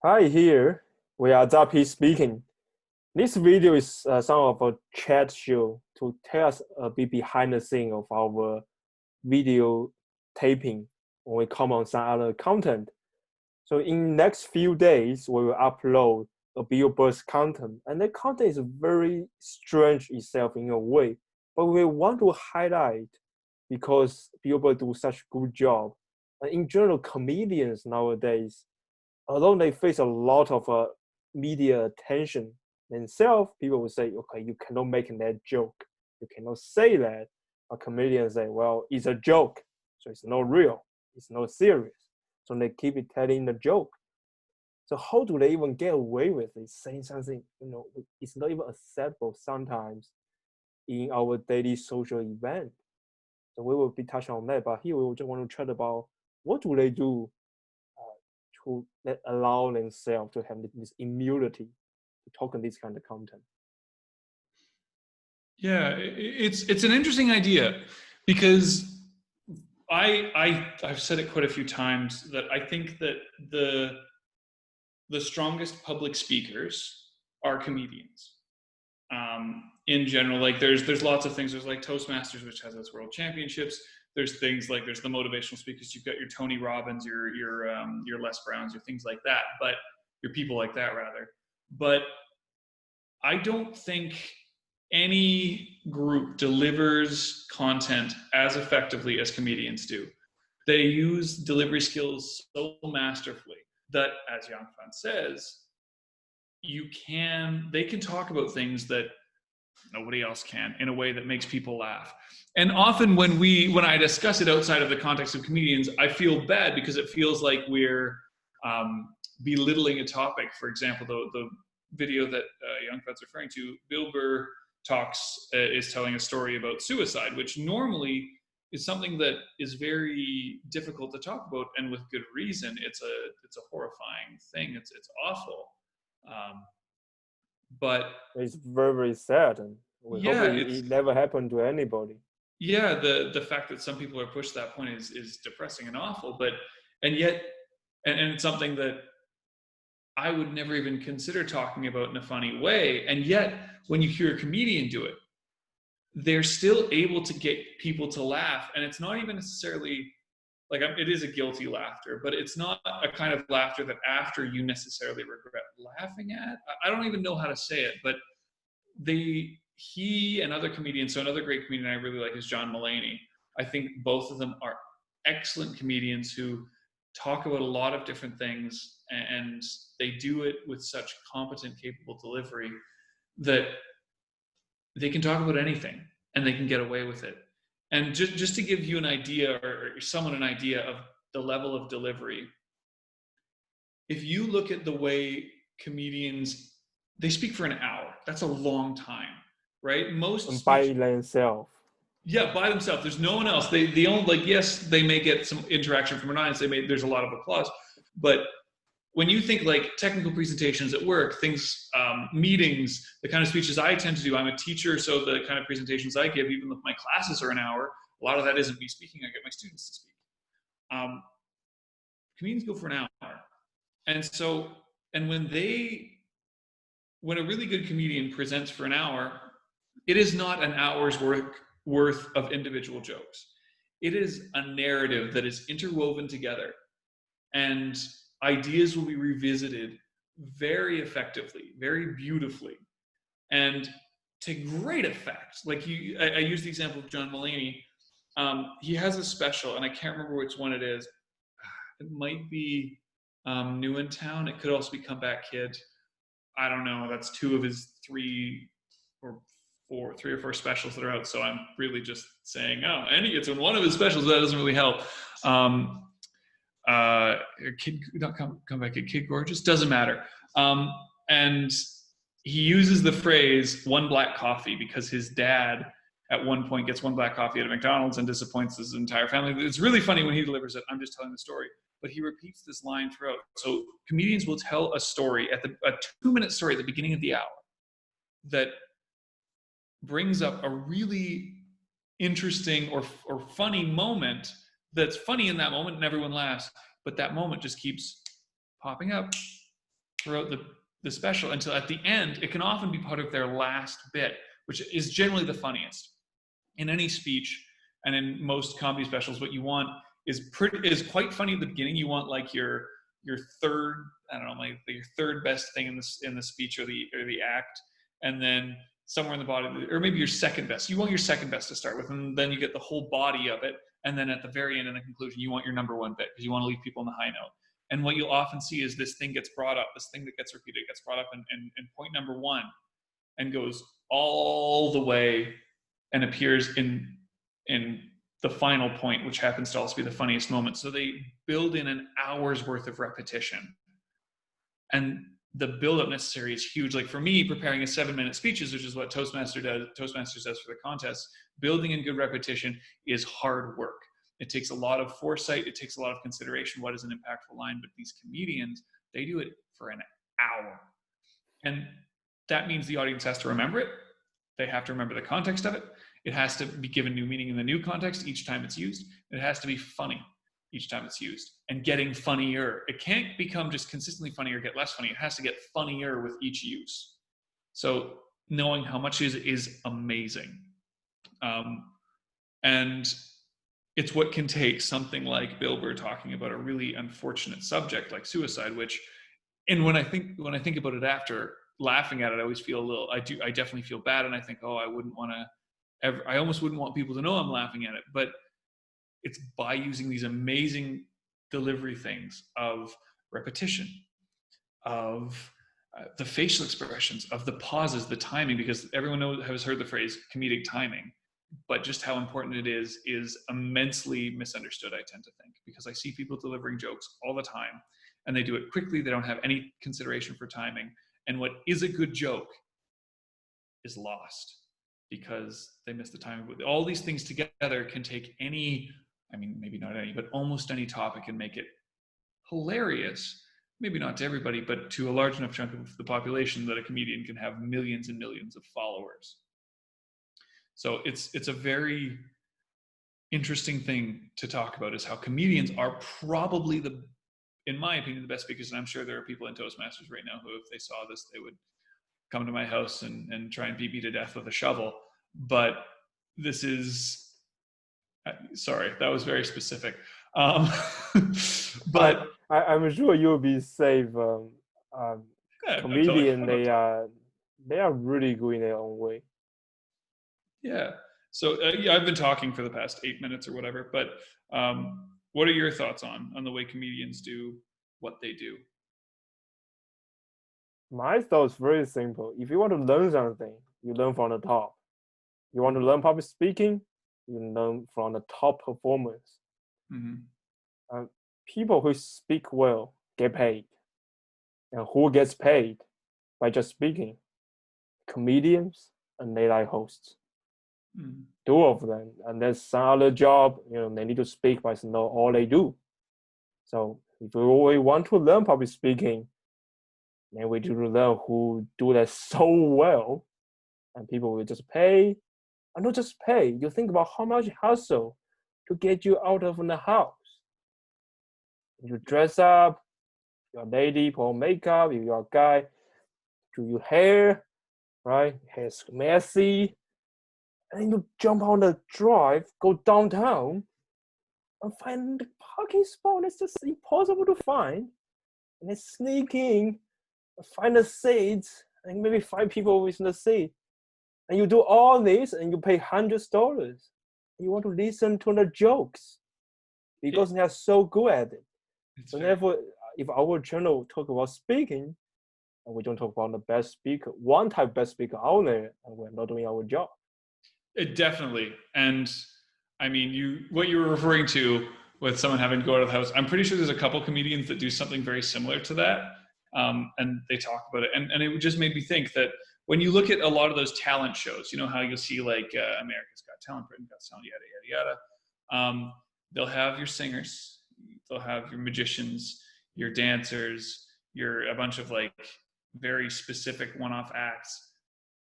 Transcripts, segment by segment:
Hi, here we are ZAPY Speaking. This video is some of a chat show to tell us a bit behind the scene of our video taping when we come on some other content. So in next few days, we will upload a Bill Burr's content, and the content is very strange itself in a way, but we want to highlight because Bill Burr do such good job. And in general, comedians nowadays although they face a lot of media attention themselves, people will say, okay, you cannot make that joke. You cannot say that. A comedian say, well, it's a joke. So it's not real. It's not serious. So they keep it telling the joke. So how do they even get away with it? Saying something, it's not even acceptable sometimes in our daily social event. So we will be touching on that. But here we just want to chat about what do they do who that allow themselves to have this immunity to talk on this kind of content. Yeah, it's an interesting idea because I've said it quite a few times that I think that the strongest public speakers are comedians. In general, like there's lots of things. There's like Toastmasters, which has its world championships. There's things like there's the motivational speakers. You've got your Tony Robbins, your Les Browns, your things like that. But your people like that rather. But I don't think any group delivers content as effectively as comedians do. They use delivery skills so masterfully that, as Yang Fan says, they can talk about things that nobody else can in a way that makes people laugh. And often when I discuss it outside of the context of comedians, I feel bad because it feels like we're belittling a topic. For example, the video that Young Fan's referring to, Bill Burr is telling a story about suicide, which normally is something that is very difficult to talk about, and with good reason. It's a horrifying thing. It's awful. But it's very, very sad, and we hope it never happened to anybody. Yeah, the fact that some people are pushed to that point is depressing and awful, and yet it's something that I would never even consider talking about in a funny way. And yet, when you hear a comedian do it, they're still able to get people to laugh, and it's not even necessarily like it is a guilty laughter, but it's not a kind of laughter that after you necessarily regret laughing at. I don't even know how to say it, but he and other comedians, so another great comedian I really like is John Mulaney. I think both of them are excellent comedians who talk about a lot of different things, and they do it with such competent, capable delivery that they can talk about anything and they can get away with it. And just to give you an idea, or someone an idea of the level of delivery, if you look at the way comedians, they speak for an hour. That's a long time, right? And by themselves. Yeah, by themselves. There's no one else. They only, like, yes, they may get some interaction from an audience. There's a lot of applause, but when you think like technical presentations at work, things, meetings, the kind of speeches I tend to do, I'm a teacher, so the kind of presentations I give, even if my classes are an hour, a lot of that isn't me speaking. I get my students to speak. Comedians go for an hour, and so, and when a really good comedian presents for an hour, it is not an hour's worth of individual jokes. It is a narrative that is interwoven together, and ideas will be revisited very effectively, very beautifully, and to great effect. Like I use the example of John Mulaney. He has a special, and I can't remember which one it is. It might be New in Town. It could also be Come Back Kid. I don't know. That's two of his three or four specials that are out. So I'm really just saying, it's in one of his specials. That doesn't really help. Kid, not come back at Kid Gorgeous, doesn't matter. And he uses the phrase "one black coffee" because his dad at one point gets one black coffee at a McDonald's and disappoints his entire family. It's really funny when he delivers it. I'm just telling the story, but he repeats this line throughout. So comedians will tell a story a 2-minute story at the beginning of the hour that brings up a really interesting or funny moment that's funny in that moment and everyone laughs, but that moment just keeps popping up throughout the special until at the end, it can often be part of their last bit, which is generally the funniest. In any speech and in most comedy specials, what you want is quite funny at the beginning. You want like your third, I don't know, like your third best thing in the speech or the act, and then somewhere in the body, or maybe your second best. You want your second best to start with, and then you get the whole body of it, and then at the very end, in the conclusion, you want your number one bit because you want to leave people on the high note. And what you'll often see is this thing gets brought up, this thing that gets repeated gets brought up, and point number one, and goes all the way and appears in the final point, which happens to also be the funniest moment. So they build in an hour's worth of repetition. And the build-up necessary is huge. Like for me, preparing a 7-minute speeches, which is what Toastmasters does for the contest, building in good repetition is hard work. It takes a lot of foresight. It takes a lot of consideration. What is an impactful line? But these comedians, they do it for an hour. And that means the audience has to remember it. They have to remember the context of it. It has to be given new meaning in the new context each time it's used. It has to be funny each time it's used and getting funnier. It can't become just consistently funny or get less funny. It has to get funnier with each use. So knowing how much is amazing. And it's what can take something like Bill Burr talking about a really unfortunate subject like suicide, which, and when I think about it after laughing at it, I always feel a little, I definitely feel bad. And I think, oh, I almost wouldn't want people to know I'm laughing at it, but it's by using these amazing delivery things of repetition, of the facial expressions, of the pauses, the timing, because everyone has heard the phrase comedic timing, but just how important it is immensely misunderstood, I tend to think, because I see people delivering jokes all the time and they do it quickly. They don't have any consideration for timing. And what is a good joke is lost because they miss the timing. All these things together can take any, I mean, maybe not any, but almost any topic and make it hilarious. Maybe not to everybody, but to a large enough chunk of the population that a comedian can have millions and millions of followers. So it's a very interesting thing to talk about, is how comedians are probably in my opinion, the best speakers. And I'm sure there are people in Toastmasters right now who, if they saw this, they would come to my house and try and beat me to death with a shovel. But this is, sorry, that was very specific. But I'm sure you'll be safe. Comedian, they are really good in their own way. Yeah. So yeah, I've been talking for the past 8 minutes or whatever, but what are your thoughts on the way comedians do what they do? My thought is very simple. If you want to learn something, you learn from the top. You want to learn public speaking, you learn from the top performers. Mm-hmm. People who speak well get paid. And who gets paid by just speaking? Comedians and late night hosts. Mm-hmm. Two of them. And there's some other job, they need to speak, but it's not all they do. So if you really want to learn public speaking, then we do learn who do that so well, and people will just pay, and not just pay. You think about how much hustle to get you out of the house. You dress up, you're a lady, put on makeup. If you're a guy, do your hair, right? Hair's messy, and you jump on the drive, go downtown, and find the parking spot. It's just impossible to find, and then sneak in. Find a seat and maybe 5 people within the seat, and you do all this and you pay $100. You want to listen to the jokes because they are so good at it. So therefore, if our channel talk about speaking and we don't talk about the best speaker, one type of best speaker out there, and we're not doing our job. It definitely. And I mean, what you were referring to with someone having to go out of the house, I'm pretty sure there's a couple comedians that do something very similar to that. And they talk about it. And it just made me think that when you look at a lot of those talent shows, you know how you'll see like America's Got Talent, Britain's Got Talent, yada, yada, yada. They'll have your singers, they'll have your magicians, your dancers, a bunch of like very specific one-off acts.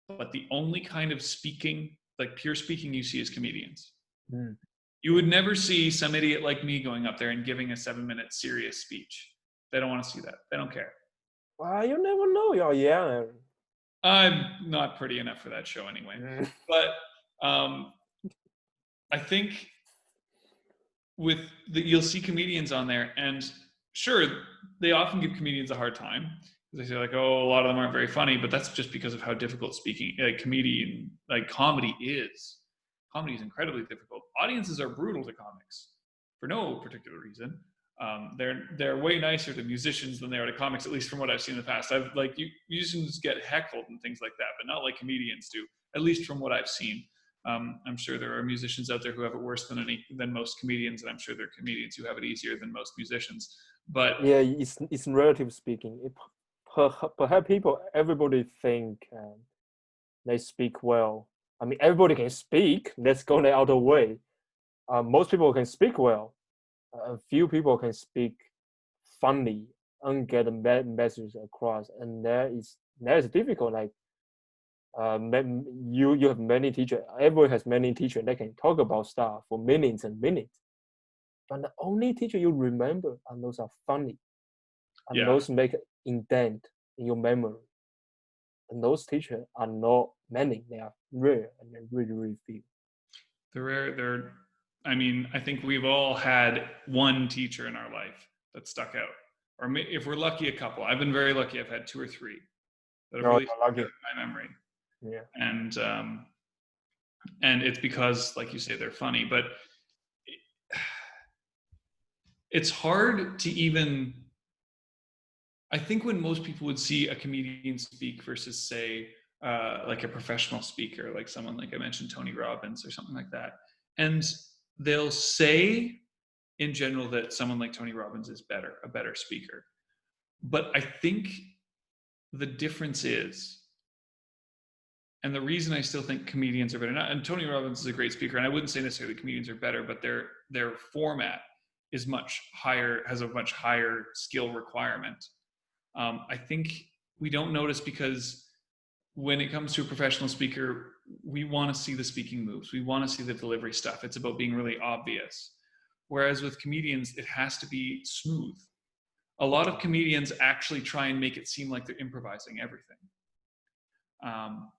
But the only kind of speaking, like pure speaking, you see is comedians. Mm. You would never see some idiot like me going up there and giving a 7-minute serious speech. They don't want to see that. They don't care. Well, you never know. You're young. I'm not pretty enough for that show anyway. But I think you'll see comedians on there, and sure, they often give comedians a hard time. They say like, oh, a lot of them aren't very funny, but that's just because of how difficult speaking, comedy is. Comedy is incredibly difficult. Audiences are brutal to comics for no particular reason. They're way nicer to musicians than they are to comics, at least from what I've seen in the past. Musicians get heckled and things like that, but not like comedians do, at least from what I've seen. I'm sure there are musicians out there who have it worse than most comedians, and I'm sure there are comedians who have it easier than most musicians. But yeah, it's relative speaking. Perhaps everybody think they speak well. I mean, everybody can speak. Let's go out of the way. Most people can speak well. A few people can speak funny and get a message across, and that is difficult. Like you have many teachers. Everyone has many teachers that can talk about stuff for minutes and minutes. But the only teacher you remember are those are funny, and those make indent in your memory. And those teachers are not many; they are rare, and they're really, really few. They're rare. I mean, I think we've all had one teacher in our life that stuck out, or if we're lucky, a couple. I've been very lucky. I've had 2 or 3 that have really stuck out in my memory. Yeah. And it's because, like you say, they're funny, but it's hard to even. I think when most people would see a comedian speak versus, say, like a professional speaker, like someone like I mentioned, Tony Robbins or something like that, and they'll say in general that someone like Tony Robbins is a better speaker. But I think the difference is, and the reason I still think comedians are better, and Tony Robbins is a great speaker, and I wouldn't say necessarily comedians are better, but their format is much higher, has a much higher skill requirement. I think we don't notice because when it comes to a professional speaker, we want to see the speaking moves. We want to see the delivery stuff. It's about being really obvious. Whereas with comedians, it has to be smooth. A lot of comedians actually try and make it seem like they're improvising everything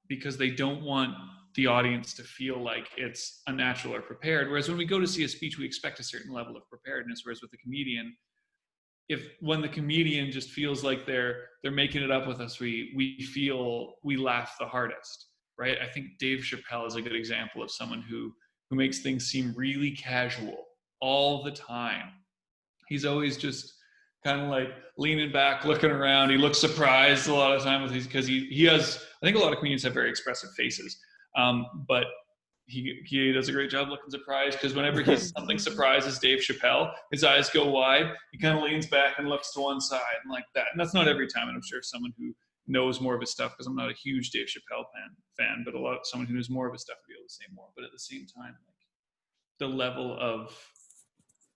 because they don't want the audience to feel like it's unnatural or prepared. Whereas when we go to see a speech, we expect a certain level of preparedness. Whereas with a comedian, when the comedian just feels like they're making it up with us, we laugh the hardest, right? I think Dave Chappelle is a good example of someone who makes things seem really casual all the time. He's always just kind of like leaning back, looking around. He looks surprised a lot of the time because he has. I think a lot of comedians have very expressive faces, but he does a great job looking surprised because whenever something surprises Dave Chappelle, his eyes go wide. He kind of leans back and looks to one side and like that. And that's not every time. And I'm sure someone who knows more of his stuff, because I'm not a huge Dave Chappelle fan, but someone who knows more of his stuff would be able to say more. But at the same time, like the level of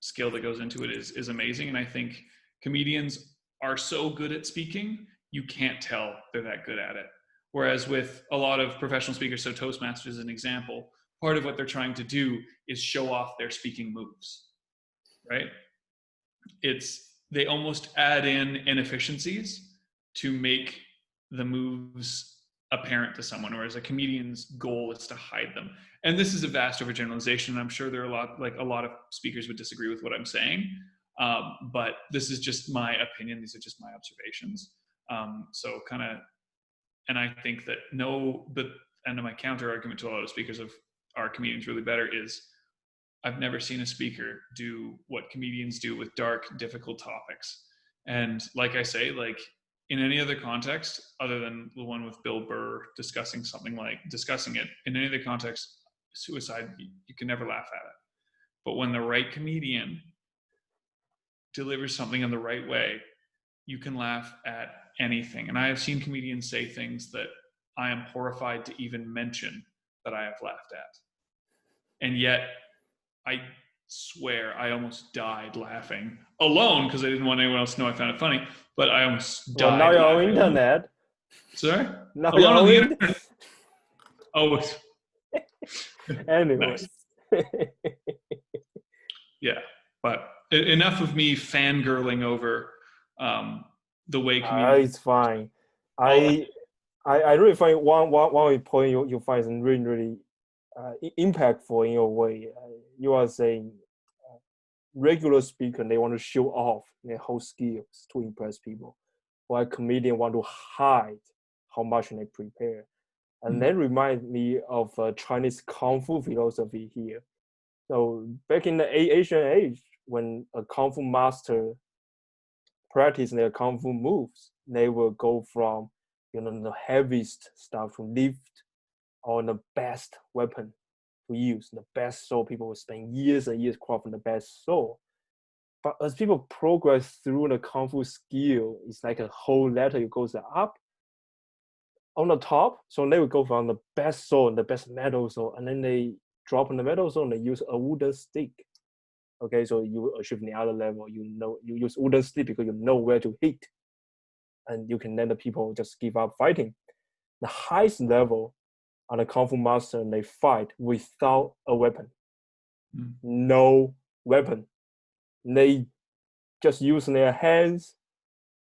skill that goes into it is amazing. And I think comedians are so good at speaking, you can't tell they're that good at it. Whereas with a lot of professional speakers, so Toastmasters is an example, part of what they're trying to do is show off their speaking moves, right? They almost add in inefficiencies to make the moves apparent to someone, whereas a comedian's goal is to hide them. And this is a vast overgeneralization, and I'm sure there are a lot of speakers would disagree with what I'm saying, but this is just my opinion. These are just my observations. And I think that and my counter argument to a lot of speakers of are comedians really better is I've never seen a speaker do what comedians do with dark, difficult topics. And like I say, like in any other context, other than the one with Bill Burr discussing it, in any other context, suicide, you can never laugh at it. But when the right comedian delivers something in the right way, you can laugh at anything. And I have seen comedians say things that I am horrified to even mention that I have laughed at. And yet, I swear I almost died laughing alone because I didn't want anyone else to know I found it funny, but I almost died. Well, now you're on internet. Sorry? Now alone on the internet. Oh. Anyway. Yeah, but enough of me fangirling over the way comedians. It's fine. All I really find one point you find is really impactful in your way. You are saying regular speaker they want to show off their whole skills to impress people, while comedian want to hide how much they prepare. And that reminds me of Chinese Kung Fu philosophy here. So back in the Asian age, when a Kung Fu master practice their Kung Fu moves, they will go from the heaviest stuff to lift on the best weapon to use, the best sword. People will spend years and years crafting the best sword. But as people progress through the Kung Fu skill, it's like a whole ladder. It goes up on the top. So they will go from the best sword, the best metal sword, and then they drop on the metal sword and they use a wooden stick. Okay, so you achieve the other level. You use wooden stick because you know where to hit, and you can let the people just give up fighting. The highest level on the Kung Fu master, they fight without a weapon, no weapon. They just use their hands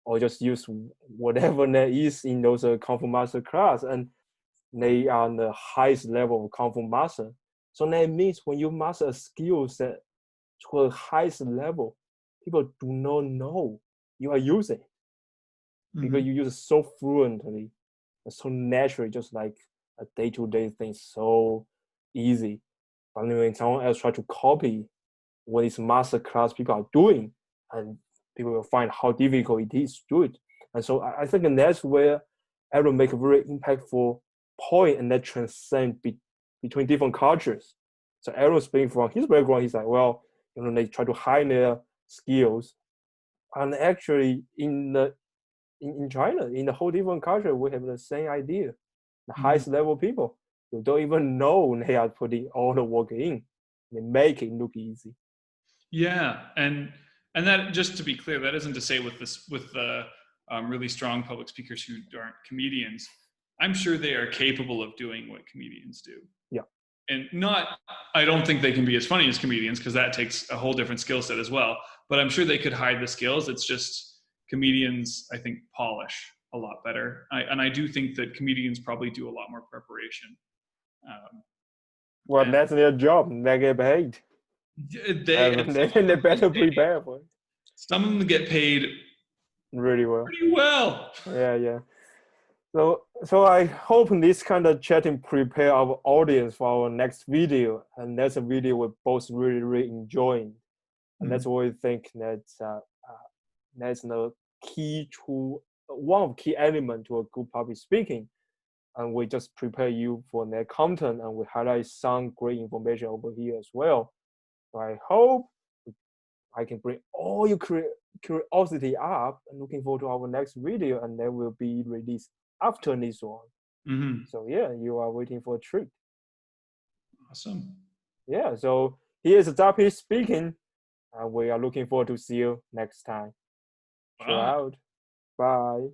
or just use whatever there is in those Kung Fu master class, and they are on the highest level of Kung Fu master. So that means when you master a skill set to a highest level, people do not know you are using it because you use it so fluently, so naturally, just like a day-to-day thing, so easy. But when someone else try to copy what these master class people are doing, and people will find how difficult it is to do it. And so I think that's where Aaron make a very impactful point, and that transcend between different cultures. So Aaron speaking from his background, he's like, well, they try to hide their skills, and actually in China, in the whole different culture, we have the same idea. The highest level people, you don't even know they are putting all the work in. They make it look easy. Yeah, and that, just to be clear, that isn't to say with the really strong public speakers who aren't comedians. I'm sure they are capable of doing what comedians do. Yeah. And I don't think they can be as funny as comedians, because that takes a whole different skill set as well. But I'm sure they could hide the skills. It's just comedians, I think, polish a lot better. And I do think that comedians probably do a lot more preparation. Well, that's their job. They get paid. They better prepare for it. Some of them get paid really well. Pretty well. Yeah. So I hope this kind of chatting prepare our audience for our next video, and that's a video we're both really enjoying, and that's what we think that's the key to one of key element to a good public speaking. And we just prepare you for that content, and we highlight some great information over here as well. So I hope I can bring all your curiosity up, and looking forward to our next video, and that will be released after this one. So yeah, you are waiting for a treat. Awesome. Yeah, so here's ZAPY speaking, and we are looking forward to see you next time. Chill out. Bye.